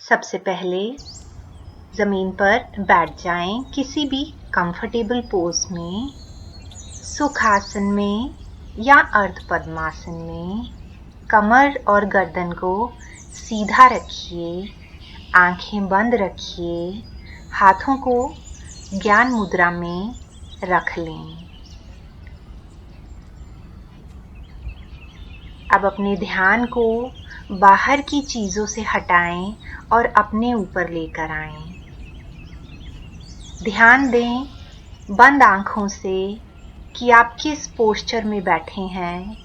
सबसे पहले जमीन पर बैठ जाएं किसी भी कंफर्टेबल पोज में, सुखासन में या अर्ध पद्मासन में। कमर और गर्दन को सीधा रखिए, आंखें बंद रखिए, हाथों को ज्ञान मुद्रा में रख लें। अब अपने ध्यान को बाहर की चीजों से हटाएं और अपने ऊपर लेकर आएं। ध्यान दें बंद आंखों से कि आप किस पोस्चर में बैठे हैं,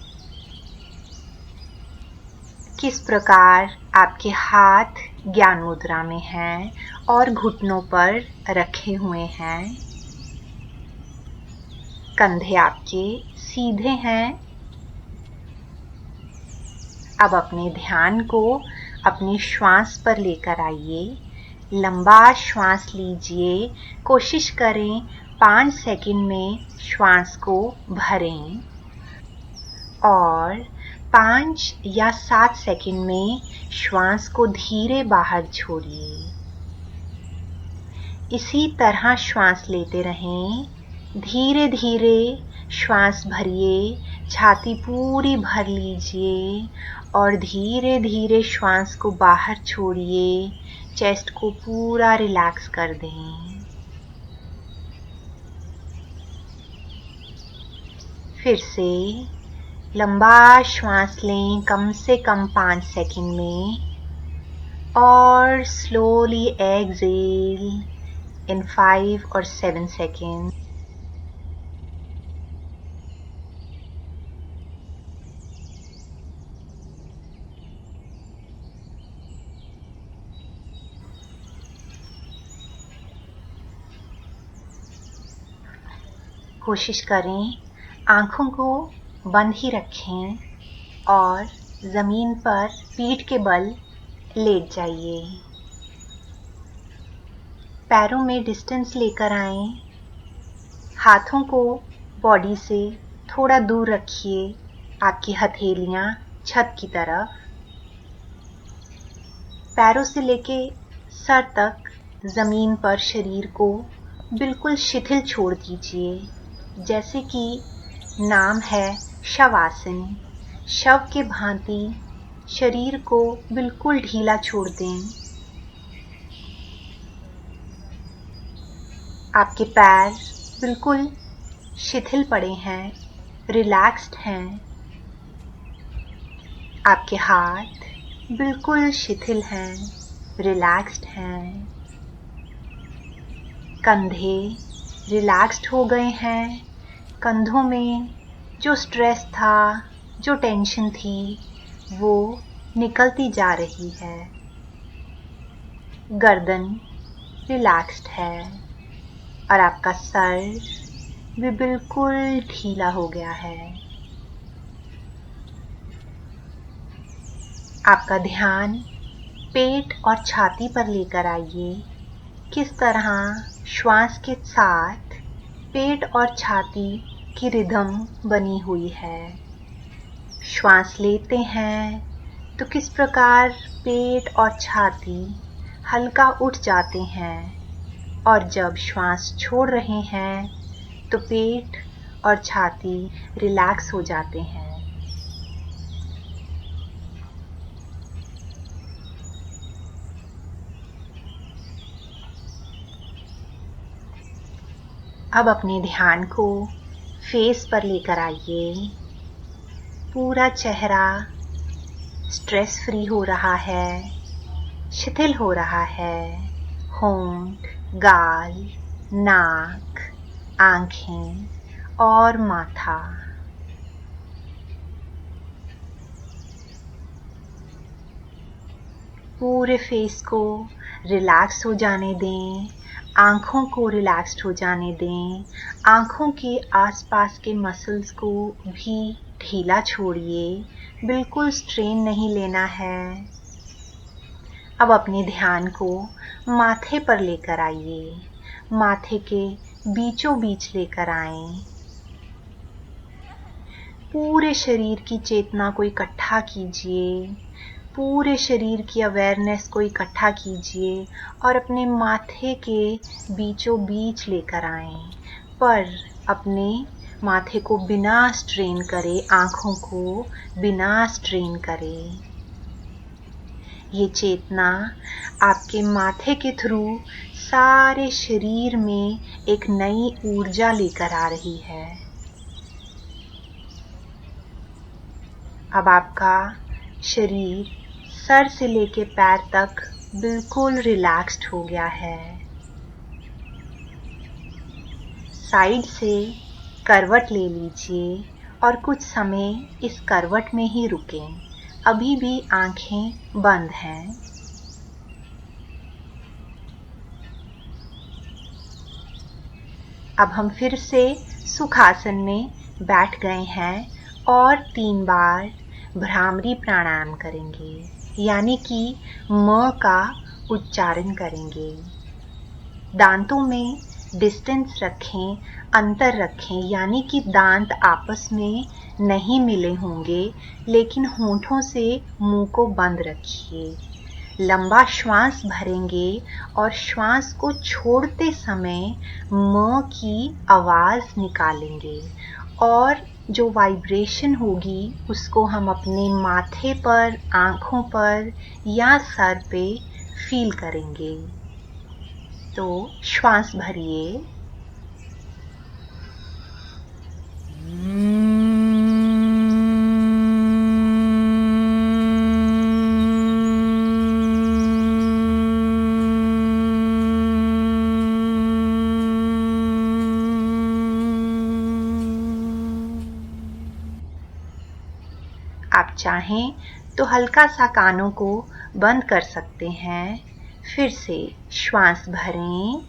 किस प्रकार आपके हाथ ज्ञान मुद्रा में हैं और घुटनों पर रखे हुए हैं। कंधे आपके सीधे हैं। अब अपने ध्यान को अपनी श्वास पर लेकर आइए। लंबा श्वास लीजिए। कोशिश करें 5 सेकंड में श्वास को भरें और 5 या 7 सेकंड में श्वास को धीरे बाहर छोड़िए। इसी तरह श्वास लेते रहें। धीरे धीरे श्वास भरिए, छाती पूरी भर लीजिए और धीरे धीरे श्वास को बाहर छोड़िए। चेस्ट को पूरा रिलैक्स कर दें। फिर से लंबा श्वास लें, कम से कम 5 सेकंड में और स्लोली एक्सहेल इन 5 और 7 सेकंड। कोशिश करें आंखों को बंद ही रखें और जमीन पर पीठ के बल लेट जाइए। पैरों में डिस्टेंस लेकर आएं। हाथों को बॉडी से थोड़ा दूर रखिए, आपकी हथेलियां छत की तरफ। पैरों से लेके सर तक जमीन पर शरीर को बिल्कुल शिथिल छोड़ दीजिए, जैसे कि नाम है शवासन। शव के भांति शरीर को बिल्कुल ढीला छोड़ दें। आपके पैर बिल्कुल शिथिल पड़े हैं, रिलैक्स्ड हैं। आपके हाथ बिल्कुल शिथिल हैं, रिलैक्स्ड हैं। कंधे रिलैक्स्ड हो गए हैं। कंधों में जो स्ट्रेस था, जो टेंशन थी, वो निकलती जा रही है। गर्दन रिलैक्स्ड है और आपका सर भी बिल्कुल ढीला हो गया है। आपका ध्यान पेट और छाती पर लेकर आइए। किस तरह श्वास के साथ पेट और छाती की रिदम बनी हुई है। श्वास लेते हैं तो किस प्रकार पेट और छाती हल्का उठ जाते हैं और जब श्वास छोड़ रहे हैं तो पेट और छाती रिलैक्स हो जाते हैं। अब अपने ध्यान को फेस पर लेकर आइए। पूरा चेहरा स्ट्रेस फ्री हो रहा है, शिथिल हो रहा है। होंठ, गाल, नाक, आंखें और माथा। पूरे फेस को रिलैक्स हो जाने दें। आंखों को रिलैक्स्ड हो जाने दें। आंखों के आसपास के मसल्स को भी ढीला छोड़िए, बिल्कुल स्ट्रेन नहीं लेना है। अब अपने ध्यान को माथे पर लेकर आइए। माथे के बीचों बीच लेकर आएं। पूरे शरीर की चेतना को इकट्ठा कीजिए। पूरे शरीर की अवेयरनेस को इकट्ठा कीजिए और अपने माथे के बीचों बीच लेकर आएं, पर अपने माथे को बिना स्ट्रेन करे, आंखों को बिना स्ट्रेन करे। ये चेतना आपके माथे के थ्रू सारे शरीर में एक नई ऊर्जा लेकर आ रही है। अब आपका शरीर सर से लेके पैर तक बिल्कुल रिलैक्स्ड हो गया है। साइड से करवट ले लीजिए और कुछ समय इस करवट में ही रुकें। अभी भी आंखें बंद हैं। अब हम फिर से सुखासन में बैठ गए हैं और 3 बार भ्रामरी प्राणायाम करेंगे, यानी कि म का उच्चारण करेंगे। दांतों में डिस्टेंस रखें, अंतर रखें, यानी कि दांत आपस में नहीं मिले होंगे, लेकिन होंठों से मुंह को बंद रखिए। लंबा श्वास भरेंगे और श्वास को छोड़ते समय म की आवाज निकालेंगे और जो वाइब्रेशन होगी उसको हम अपने माथे पर, आंखों पर या सर पे फील करेंगे। तो श्वास भरिए, आप चाहें तो हल्का सा कानों को बंद कर सकते हैं। फिर से श्वास भरें,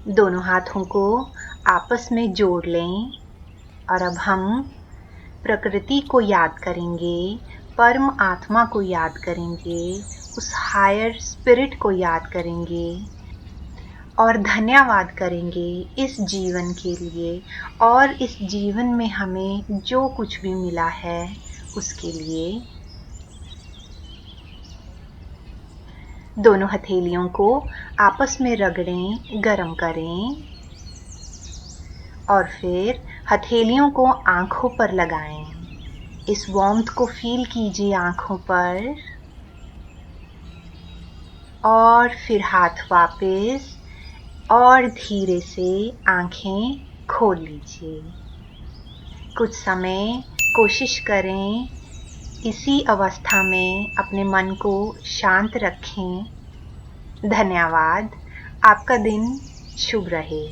दोनों हाथों को आपस में जोड़ लें और अब हम प्रकृति को याद करेंगे, परम आत्मा को याद करेंगे, उस हायर स्पिरिट को याद करेंगे और धन्यवाद करेंगे इस जीवन के लिए और इस जीवन में हमें जो कुछ भी मिला है उसके लिए। दोनों हथेलियों को आपस में रगड़ें, गरम करें और फिर हथेलियों को आंखों पर लगाएं। इस वार्मथ को फील कीजिए आंखों पर और फिर हाथ वापस और धीरे से आंखें खोल लीजिए। कुछ समय कोशिश करें इसी अवस्था में अपने मन को शांत रखें। धन्यवाद। आपका दिन शुभ रहे।